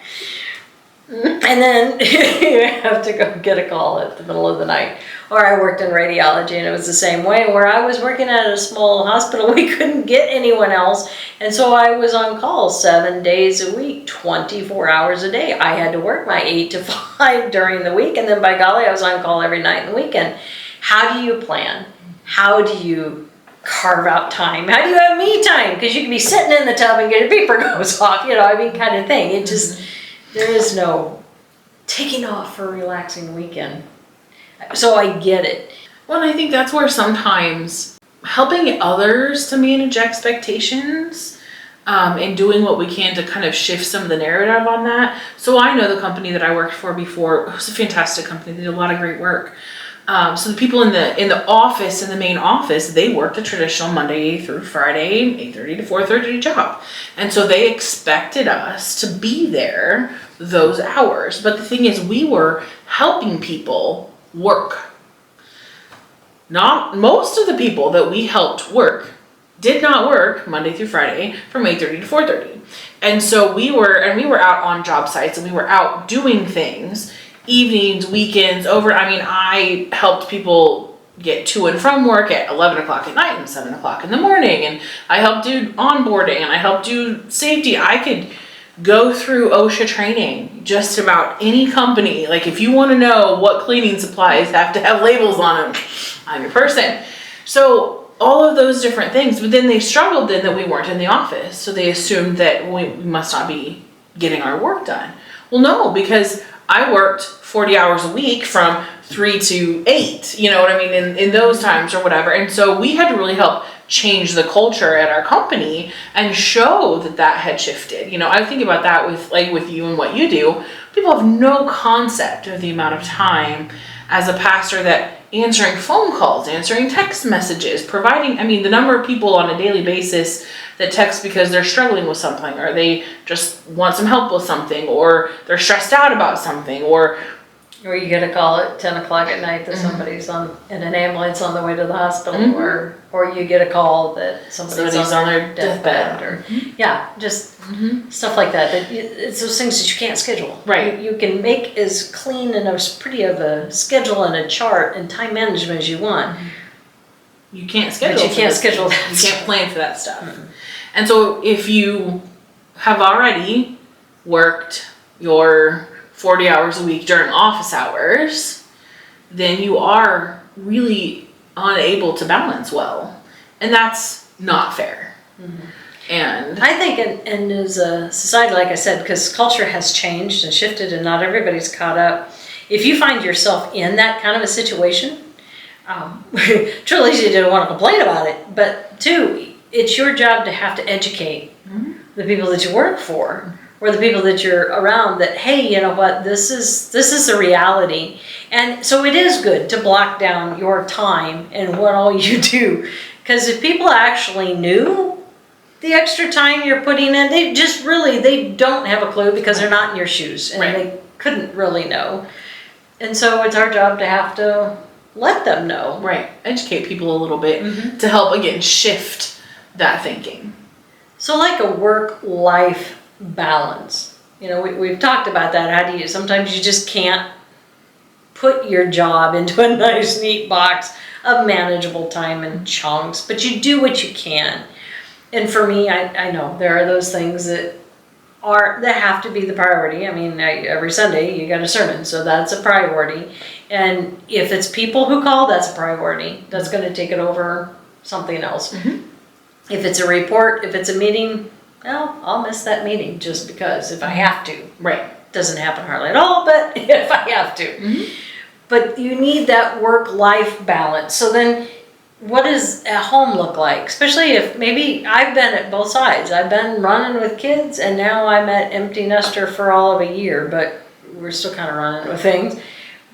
And then you have to go get a call at the middle of the night. Or I worked in radiology, and it was the same way. Where I was working at a small hospital, we couldn't get anyone else. And so I was on call 7 days a week, 24 hours a day. I had to work my 8 to 5 during the week, and then by golly, I was on call every night and the weekend. How do you plan? How do you carve out time? How do you have me time? Because you can be sitting in the tub and get a beeper goes off, you know, I mean, kind of thing. It just, there is no taking off for a relaxing weekend. So I get it. Well, and I think that's where sometimes helping others to manage expectations and doing what we can to kind of shift some of the narrative on that. So I know the company that I worked for before, it was a fantastic company. They did a lot of great work. So the people in the office, in the main office, they worked a traditional Monday through Friday, 8:30 to 4:30 job. And so they expected us to be there those hours. But the thing is, we were helping people work. Not most of the people that we helped work did not work Monday through Friday from 8:30 to 4:30. And so we were out on job sites, and we were out doing things, evenings, weekends, I helped people get to and from work at 11 o'clock at night and 7 o'clock in the morning. And I helped do onboarding, and I helped do safety. I could go through OSHA training, just about any company. Like, if you want to know what cleaning supplies have to have labels on them, I'm your person. So all of those different things, but then they struggled then that we weren't in the office. So they assumed that we must not be getting our work done. Well, no, because I worked 40 hours a week from 3 to 8, you know what I mean, in those times or whatever. And so we had to really help change the culture at our company and show that had shifted. You know, I think about that with you and what you do. People have no concept of the amount of time as a pastor that answering phone calls, answering text messages, providing, I mean, the number of people on a daily basis that text because they're struggling with something, or they just want some help with something, or they're stressed out about something, or you get a call at 10 o'clock at night that somebody's in an ambulance on the way to the hospital, or you get a call that somebody's on their deathbed, or just stuff like that. It's those things that you can't schedule. Right. You can make as clean and as pretty of a schedule and a chart and time management as you want. You can't schedule. But you can't schedule that. You can't plan for that stuff. And so if you have already worked your 40 hours a week during office hours, then you are really unable to balance well. And that's not fair. And I think in as a society, like I said, because culture has changed and shifted and not everybody's caught up, if you find yourself in that kind of a situation, truly you don't want to complain about it, but two, it's your job to have to educate the people that you work for, or the people that you're around, that, hey, you know what, this is the reality. And so it is good to block down your time and what all you do. Because if people actually knew the extra time you're putting in, they don't have a clue because they're not in your shoes. And they couldn't really know. And so it's our job to have to let them know. Right. Educate people a little bit to help, again, shift that thinking. So like a work-life balance. You know, we've talked about that. Sometimes you just can't put your job into a nice, neat box of manageable time and chunks, but you do what you can. And for me, I know there are those things that have to be the priority. I mean, every Sunday you got a sermon, so that's a priority. And if it's people who call, that's a priority. That's going to take it over something else. If it's a report, if it's a meeting, well, I'll miss that meeting just because if I have to. Right. Doesn't happen hardly at all, but if I have to. But you need that work-life balance. So then what does a home look like? Especially if maybe I've been at both sides. I've been running with kids, and now I'm at empty nester for all of a year, but we're still kind of running with things.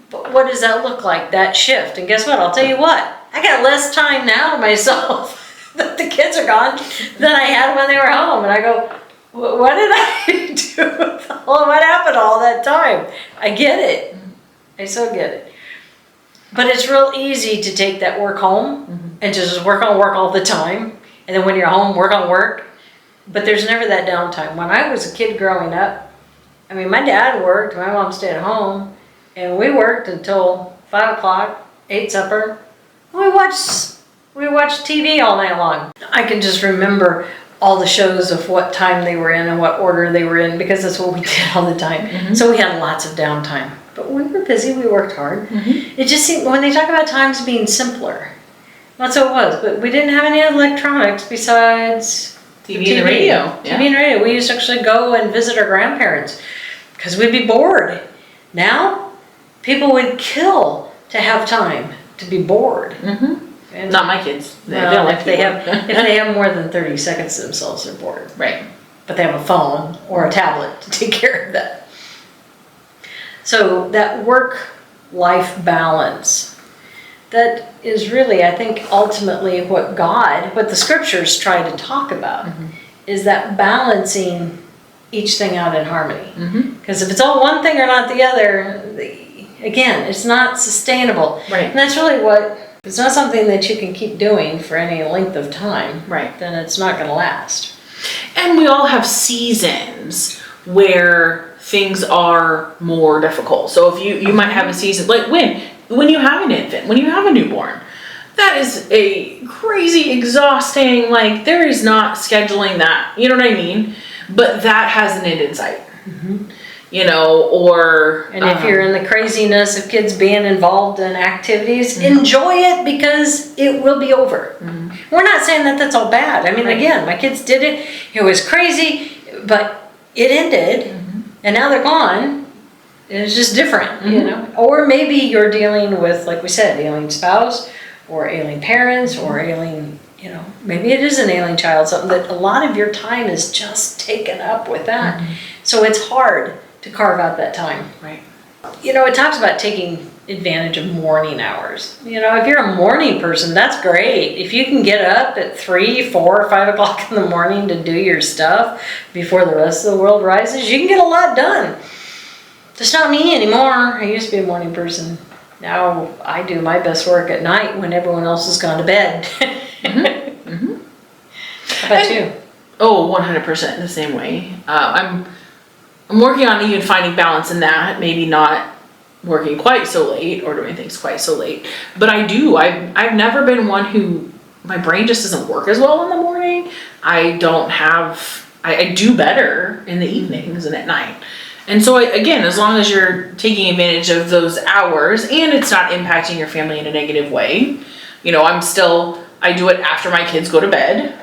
But what does that look like, that shift? And guess what? I'll tell you what. I got less time now to myself that the kids are gone than I had when they were home. And I go, what did I do? What happened all that time? I get it. I so get it. But it's real easy to take that work home and to just work on work all the time. And then when you're home, work on work. But there's never that downtime. When I was a kid growing up, I mean, my dad worked, my mom stayed at home, and we worked until 5 o'clock, ate supper. We watched TV all night long. I can just remember all the shows of what time they were in and what order they were in, because that's what we did all the time. So we had lots of downtime. But we were busy, we worked hard. It just seemed, when they talk about times being simpler, that's what it was. But we didn't have any electronics besides TV and radio. TV and radio. We used to actually go and visit our grandparents because we'd be bored. Now, people would kill to have time to be bored. And not my kids. Well, if they have more than 30 seconds to themselves, they're bored. Right. But they have a phone or a tablet to take care of that. So that work-life balance, that is really, I think, ultimately what the scriptures try to talk about, is that balancing each thing out in harmony. Because if it's all one thing or not the other, again, it's not sustainable. Right. And that's really if it's not something that you can keep doing for any length of time, then it's not going to last. And we all have seasons where things are more difficult. So if you might have a season, like when you have an infant, when you have a newborn, that is a crazy, exhausting, like there is not scheduling that, you know what I mean? But that has an end in sight. You know, or... And if you're in the craziness of kids being involved in activities, enjoy it because it will be over. We're not saying that that's all bad. I mean, again, my kids did it. It was crazy, but it ended, and now they're gone. It's just different, you know? Or maybe you're dealing with, like we said, alien spouse or alien parents or alien, you know, maybe it is an alien child, something that a lot of your time is just taken up with that. So it's hard to carve out that time. Right. You know, it talks about taking advantage of morning hours. You know, if you're a morning person, that's great. If you can get up at 3, 4, 5 o'clock in the morning to do your stuff before the rest of the world rises, you can get a lot done. That's not me anymore. I used to be a morning person. Now I do my best work at night when everyone else has gone to bed. How about you? Oh, 100% the same way. I'm working on even finding balance in that. Maybe not working quite so late or doing things quite so late, but I do. I've never been one who, my brain just doesn't work as well in the morning. I do better in the evenings and at night. And so again, as long as you're taking advantage of those hours and it's not impacting your family in a negative way, you know, I do it after my kids go to bed.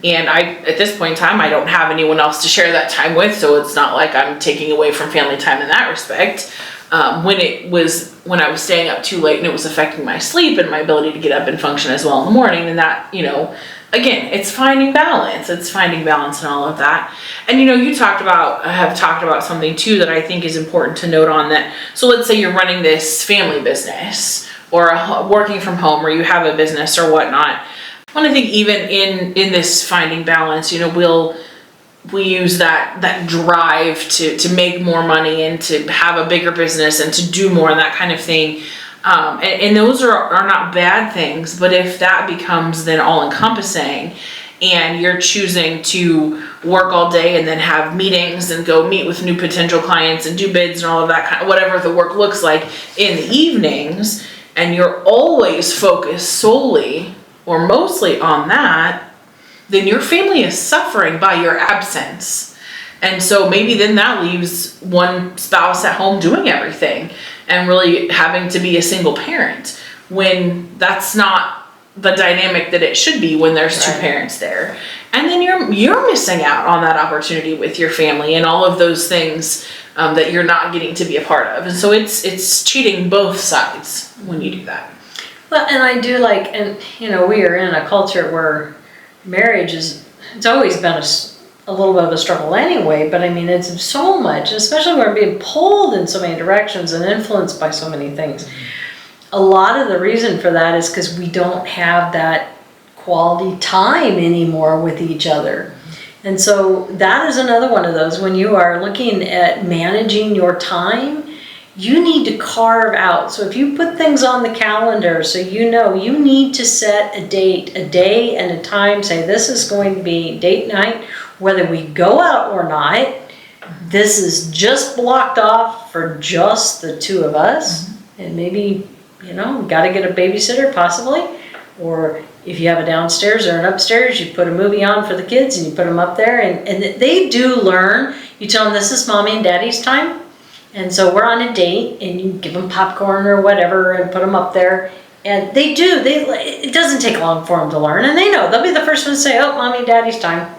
And at this point in time, I don't have anyone else to share that time with. So it's not like I'm taking away from family time in that respect. When I was staying up too late and it was affecting my sleep and my ability to get up and function as well in the morning, and that, you know, again, it's finding balance. It's finding balance in all of that. And, you know, you have talked about something too that I think is important to note on that. So let's say you're running this family business or working from home, or you have a business or whatnot. I think even in this finding balance, you know, we use that drive to make more money and to have a bigger business and to do more and that kind of thing. And those are not bad things, but if that becomes then all encompassing and you're choosing to work all day and then have meetings and go meet with new potential clients and do bids and all of that kind of, whatever the work looks like in the evenings, and you're always focused solely or mostly on that, then your family is suffering by your absence. And so maybe then that leaves one spouse at home doing everything and really having to be a single parent when that's not the dynamic that it should be when there's two parents there. And then you're missing out on that opportunity with your family and all of those things that you're not getting to be a part of. And so it's cheating both sides when you do that. Well, and I do like, and you know, we are in a culture where marriage it's always been a little bit of a struggle anyway, but I mean, it's so much, especially when we're being pulled in so many directions and influenced by so many things. A lot of the reason for that is because we don't have that quality time anymore with each other. And so that is another one of those, when you are looking at managing your time, you need to carve out. So if you put things on the calendar, so you know you need to set a date, a day and a time, say this is going to be date night, whether we go out or not, this is just blocked off for just the two of us. And maybe, you know, got to get a babysitter possibly, or if you have a downstairs or an upstairs, you put a movie on for the kids and you put them up there, and they do learn. You tell them this is mommy and daddy's time. And so we're on a date, and you give them popcorn or whatever and put them up there. And they do. It doesn't take long for them to learn, and they know. They'll be the first one to say, oh, mommy, daddy's time.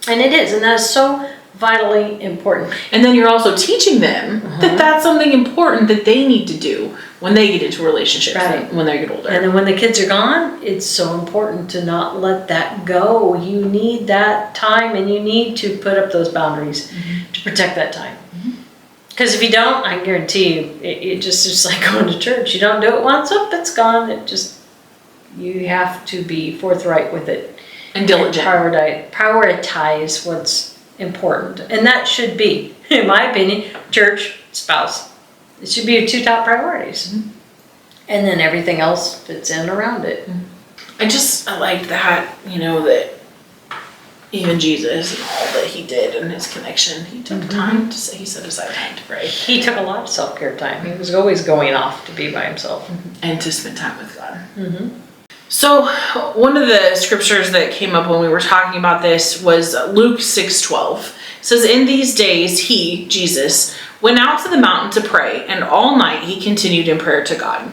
And it is, and that is so vitally important. And then you're also teaching them that that's something important that they need to do when they get into relationships, when they get older. And then when the kids are gone, it's so important to not let that go. You need that time, and you need to put up those boundaries to protect that time. Because if you don't, I guarantee you, it's just like going to church. You don't do it once, it's gone. You have to be forthright with it. And diligent. And prioritize what's important. And that should be, in my opinion, church, spouse. It should be your two top priorities. And then everything else fits in around it. I like that, you know, that even Jesus and all that he did and his connection, he took time to say, he set aside time to pray. He took a lot of self-care time. He was always going off to be by himself. And to spend time with God. So one of the scriptures that came up when we were talking about this was Luke 6:12. It says, in these days he, Jesus, went out to the mountain to pray, and all night he continued in prayer to God.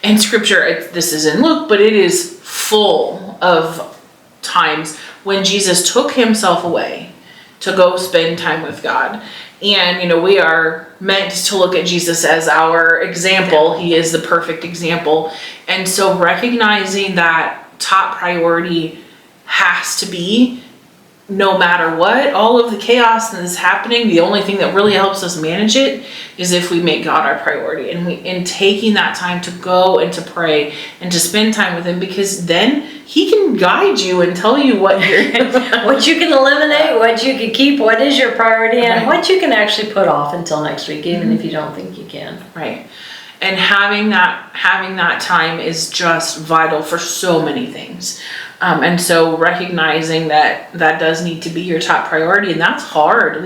And scripture, this is in Luke, but it is full of times when Jesus took himself away to go spend time with God. And, you know, we are meant to look at Jesus as our example. He is the perfect example. And so recognizing that top priority has to be, no matter what, all of the chaos that is happening, the only thing that really helps us manage it is if we make God our priority, and taking that time to go and to pray and to spend time with him, because then he can guide you and tell you what what you can eliminate, what you can keep, what is your priority, and what you can actually put off until next week, even if you don't think you can. Right. And having that time is just vital for so many things. And so recognizing that does need to be your top priority, and that's hard.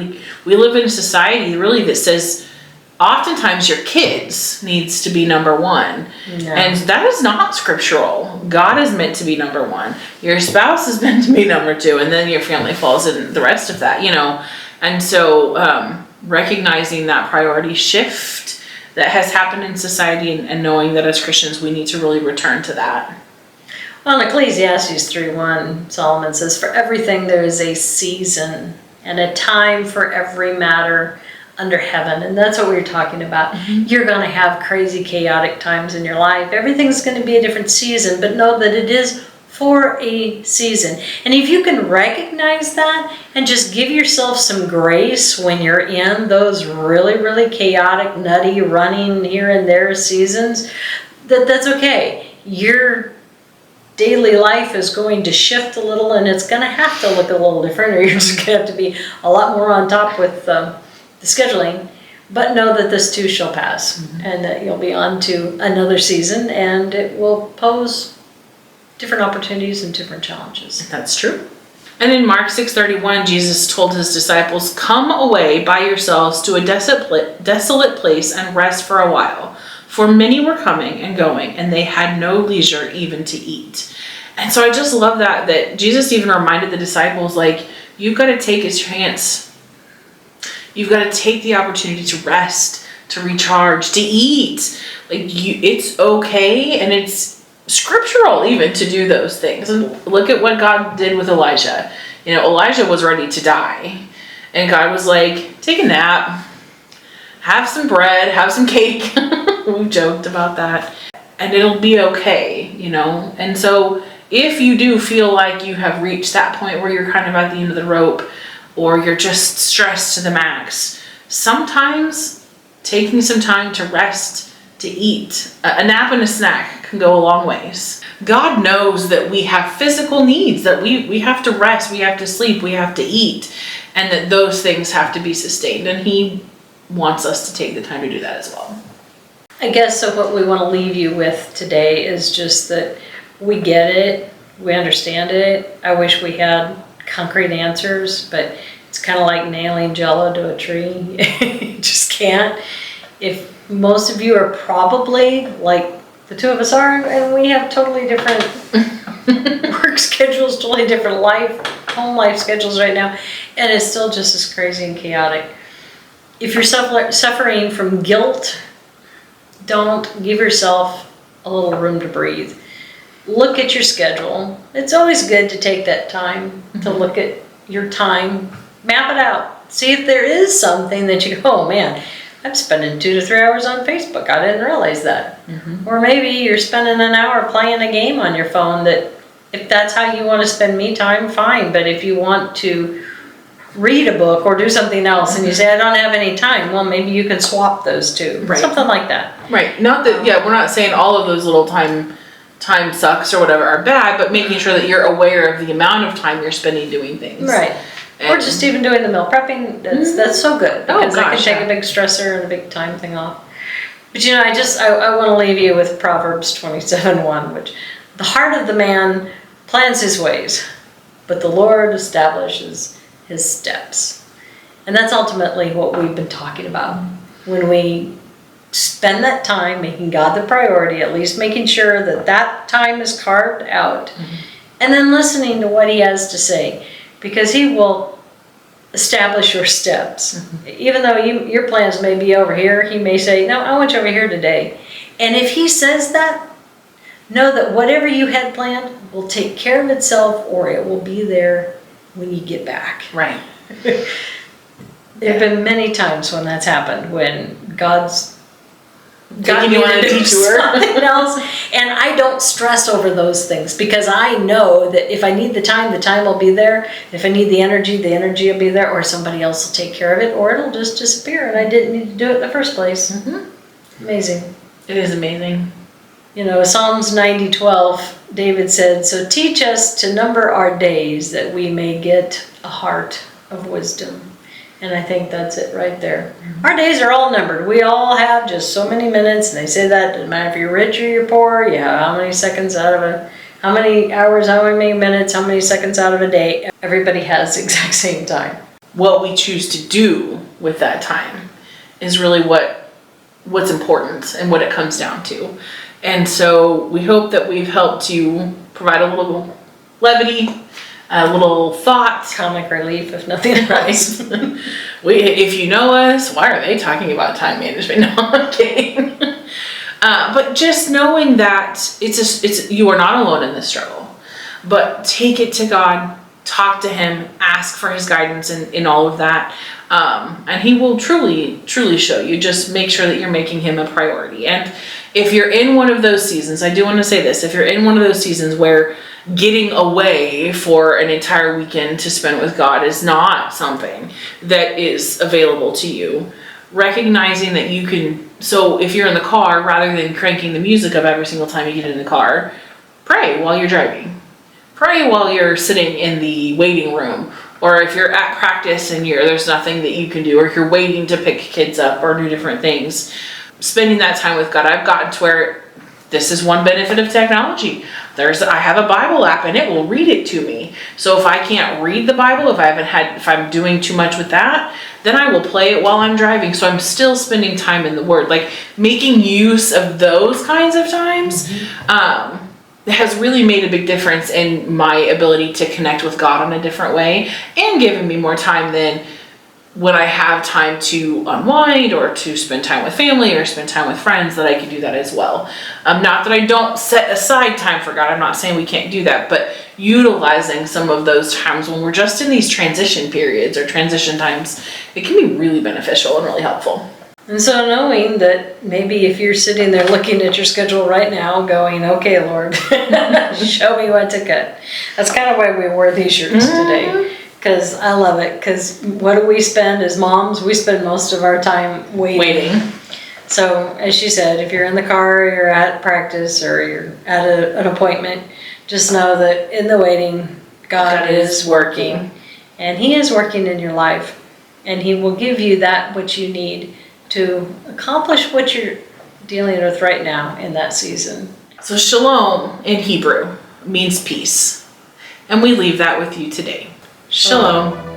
We live in a society really that says oftentimes your kids needs to be number one. Yeah. And that is not scriptural. God is meant to be number one. Your spouse is meant to be number two, and then your family falls in the rest of that, you know. And so recognizing that priority shift that has happened in society, and knowing that as Christians we need to really return to that. Well, in Ecclesiastes 3:1, Solomon says, "For everything there is a season and a time for every matter under heaven." And that's what we were talking about. Mm-hmm. You're going to have crazy, chaotic times in your life. Everything's going to be a different season, but know that it is for a season. And if you can recognize that and just give yourself some grace when you're in those really, really chaotic, nutty, running here and there seasons, that's okay. Your daily life is going to shift a little, and it's going to have to look a little different, or you're just going to have to be a lot more on top with the scheduling. But know that this too shall pass, mm-hmm. and that you'll be on to another season, and it will pose different opportunities and different challenges. That's true. And in Mark 6:31, Jesus told his disciples, "Come away by yourselves to a desolate place and rest for a while. For many were coming and going, and they had no leisure even to eat." And so I just love that Jesus even reminded the disciples, like, you've got to take a chance. You've got to take the opportunity to rest, to recharge, to eat. Like, it's okay, and it's scriptural even to do those things. And look at what God did with Elijah. You know, Elijah was ready to die, and God was like, take a nap, have some bread, have some cake. We joked about that, and it'll be okay, you know. And so if you do feel like you have reached that point where you're kind of at the end of the rope, or you're just stressed to the max, sometimes taking some time to rest, to eat, a nap and a snack can go a long ways. God knows that we have physical needs, that we have to rest, we have to sleep, we have to eat, and that those things have to be sustained, and he wants us to take the time to do that as well. I guess so what we want to leave you with today is just that we get it, we understand it. I wish we had concrete answers, but it's kind of like nailing Jello to a tree. You just can't. If most of you are probably like the two of us are, and we have totally different work schedules, totally different home life schedules right now, and it's still just as crazy and chaotic. If you're suffering from guilt, don't give yourself a little room to breathe. Look at your schedule. It's always good to take that time to look at your time, map it out, see if there is something that you go, oh man, I'm spending 2 to 3 hours on Facebook. I didn't realize that. Mm-hmm. Or maybe you're spending an hour playing a game on your phone. That if that's how you want to spend me time, fine. But if you want to read a book or do something else, and you say, I don't have any time, well, maybe you can swap those two. Right. Something like that. Right. Not that, we're not saying all of those little time sucks or whatever are bad, but making sure that you're aware of the amount of time you're spending doing things. Right. Or just even doing the meal prepping. That's so good, because I can take a big stressor and a big time thing off. But you know, I want to leave you with Proverbs 27:1, which the heart of the man plans his ways, but the Lord establishes his steps. And that's ultimately what we've been talking about. When we spend that time making God the priority, at least making sure that time is carved out, and then listening to what he has to say, because he will establish your steps. Even though your plans may be over here, he may say, no, I want you over here today. And if he says that, know that whatever you had planned will take care of itself, or it will be there when you get back. Right. There have been many times when that's happened, when God's Taking you on a detour. something else, and I don't stress over those things because I know that if I need the time will be there. If I need the energy will be there, or somebody else will take care of it, or it'll just disappear, and I didn't need to do it in the first place. Amazing. It is amazing. You know, Psalms 90:12, David said, "So teach us to number our days that we may get a heart of wisdom." And I think that's it right there. Our days are all numbered. We all have just so many minutes, and they say that doesn't matter if you're rich or you're poor, you have how many seconds out of how many hours, how many minutes, how many seconds out of a day. Everybody has the exact same time. What we choose to do with that time is really what's important and what it comes down to. And so we hope that we've helped you provide a little levity, a little thought. Comic relief, if nothing else. If you know us, why are they talking about time management? No, I'm kidding. But just knowing that you are not alone in this struggle, but take it to God, talk to Him, ask for His guidance in all of that. And He will truly, truly show you. Just make sure that you're making Him a priority. And if you're in one of those seasons, I do want to say this, if you're in one of those seasons where getting away for an entire weekend to spend with God is not something that is available to you, recognizing that you can, so if you're in the car, rather than cranking the music up every single time you get in the car, pray while you're driving. Pray while you're sitting in the waiting room, or if you're at practice and there's nothing that you can do, or if you're waiting to pick kids up or do different things, spending that time with God. I've gotten to where this is one benefit of technology. I have a Bible app and it will read it to me. So if I can't read the Bible, if I'm doing too much with that, then I will play it while I'm driving. So I'm still spending time in the Word, like making use of those kinds of times. Has really made a big difference in my ability to connect with God in a different way, and giving me more time than when I have time to unwind or to spend time with family or spend time with friends, that I can do that as well. Not that I don't set aside time for God. I'm not saying we can't do that, but utilizing some of those times when we're just in these transition periods or transition times, it can be really beneficial and really helpful. And so knowing that maybe if you're sitting there looking at your schedule right now going, okay, Lord, show me what to cut. That's kind of why we wore these shirts today. Because I love it. Because what do we spend as moms? We spend most of our time waiting. So as she said, if you're in the car, or you're at practice, or you're at an appointment, just know that in the waiting, God is working. And He is working in your life. And He will give you that which you need to accomplish what you're dealing with right now in that season. So shalom in Hebrew means peace. And we leave that with you today. Shalom.